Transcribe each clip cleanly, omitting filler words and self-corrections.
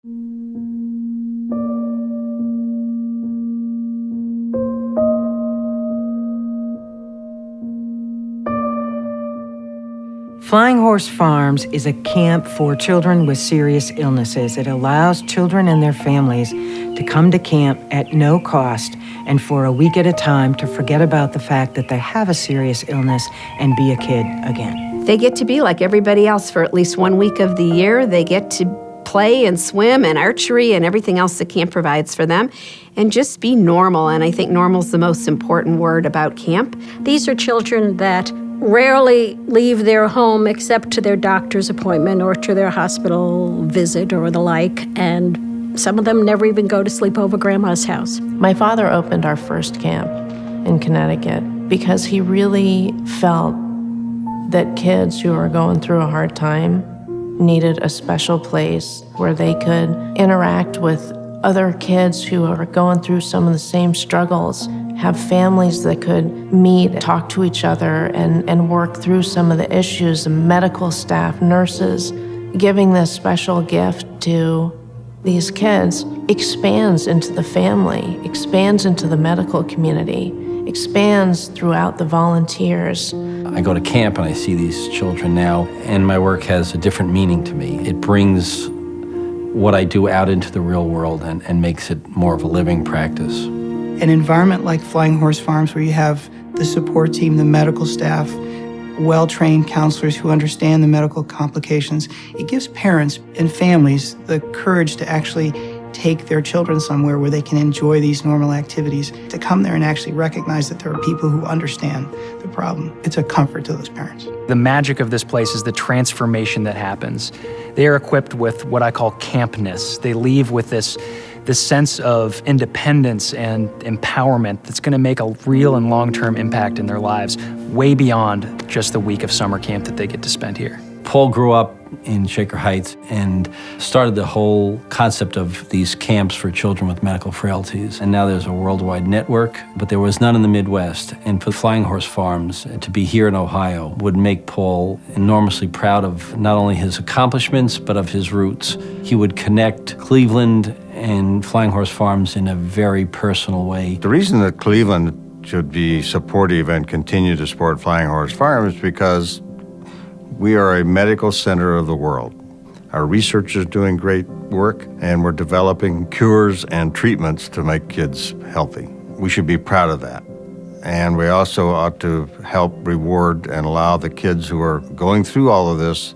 Flying Horse Farms is a camp for children with serious illnesses. It allows children and their families to come to camp at no cost and for a week at a time to forget about the fact that they have a serious illness and be a kid again. They get to be like everybody else for at least 1 week of the year. They get to play and swim and archery and everything else that camp provides for them and just be normal. And I think normal is the most important word about camp. These are children that rarely leave their home except to their doctor's appointment or to their hospital visit or the like, and some of them never even go to sleep over grandma's house. My father opened our first camp in Connecticut because he really felt that kids who are going through a hard time needed a special place where they could interact with other kids who are going through some of the same struggles, have families that could meet, talk to each other, and work through some of the issues. The medical staff, nurses, giving this special gift to these kids expands into the family, expands into the medical community, expands throughout the volunteers. I go to camp and I see these children now, and my work has a different meaning to me. It brings what I do out into the real world and makes it more of a living practice. An environment like Flying Horse Farms, where you have the support team, the medical staff, well-trained counselors who understand the medical complications, it gives parents and families the courage to actually take their children somewhere where they can enjoy these normal activities, to come there and actually recognize that there are people who understand the problem. It's a comfort to those parents. The magic of this place is the transformation that happens. They are equipped with what I call campness. They leave with this sense of independence and empowerment that's going to make a real and long-term impact in their lives, way beyond just the week of summer camp that they get to spend here. Paul grew up in Shaker Heights and started the whole concept of these camps for children with medical frailties. And now there's a worldwide network, but there was none in the Midwest. And for Flying Horse Farms to be here in Ohio would make Paul enormously proud of not only his accomplishments, but of his roots. He would connect Cleveland and Flying Horse Farms in a very personal way. The reason that Cleveland should be supportive and continue to support Flying Horse Farms is because we are a medical center of the world. Our research is doing great work, and we're developing cures and treatments to make kids healthy. We should be proud of that. And we also ought to help reward and allow the kids who are going through all of this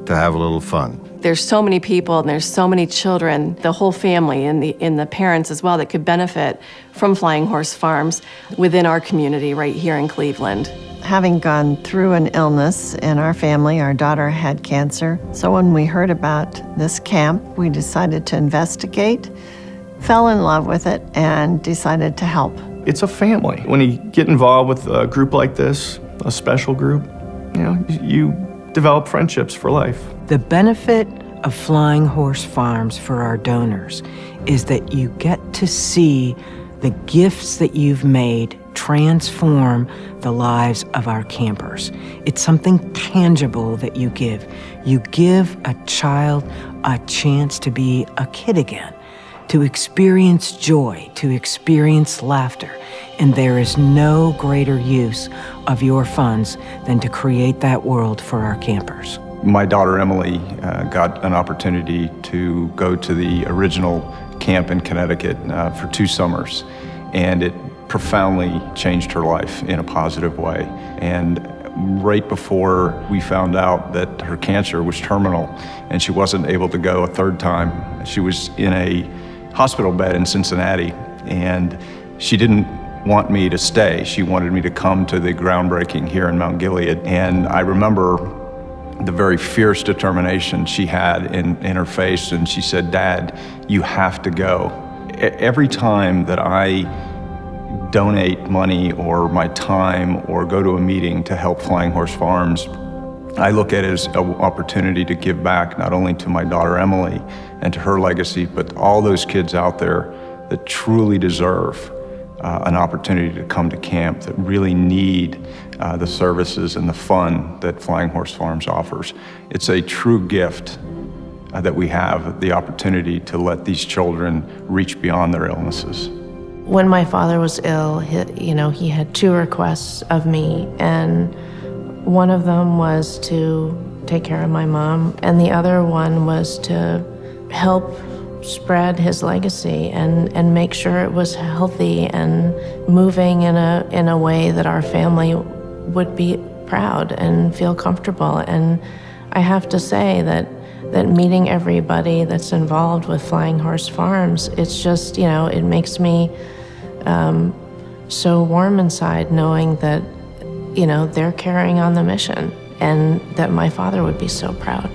to have a little fun. There's so many people and there's so many children, the whole family and the parents as well, that could benefit from Flying Horse Farms within our community right here in Cleveland. Having gone through an illness in our family, our daughter had cancer. So when we heard about this camp, we decided to investigate, fell in love with it, and decided to help. It's a family. When you get involved with a group like this, a special group, you develop friendships for life. The benefit of Flying Horse Farms for our donors is that you get to see the gifts that you've made transform the lives of our campers. It's something tangible that you give. You give a child a chance to be a kid again, to experience joy, to experience laughter. And there is no greater use of your funds than to create that world for our campers. My daughter Emily got an opportunity to go to the original camp in Connecticut for 2 summers, and it profoundly changed her life in a positive way. And right before we found out that her cancer was terminal and she wasn't able to go a 3rd time, she was in a hospital bed in Cincinnati, and she didn't want me to stay. She wanted me to come to the groundbreaking here in Mount Gilead. And I remember the very fierce determination she had in her face, and she said, "Dad, you have to go." Every time that I donate money or my time or go to a meeting to help Flying Horse Farms, I look at it as an opportunity to give back not only to my daughter Emily and to her legacy, but all those kids out there that truly deserve an opportunity to come to camp, that really need the services and the fun that Flying Horse Farms offers. It's a true gift that we have the opportunity to let these children reach beyond their illnesses. When my father was ill, he had 2 requests of me, and one of them was to take care of my mom, and the other one was to help spread his legacy and make sure it was healthy and moving in a way that our family would be proud and feel comfortable. And I have to say that meeting everybody that's involved with Flying Horse Farms, it's just, it makes me so warm inside knowing that, they're carrying on the mission and that my father would be so proud.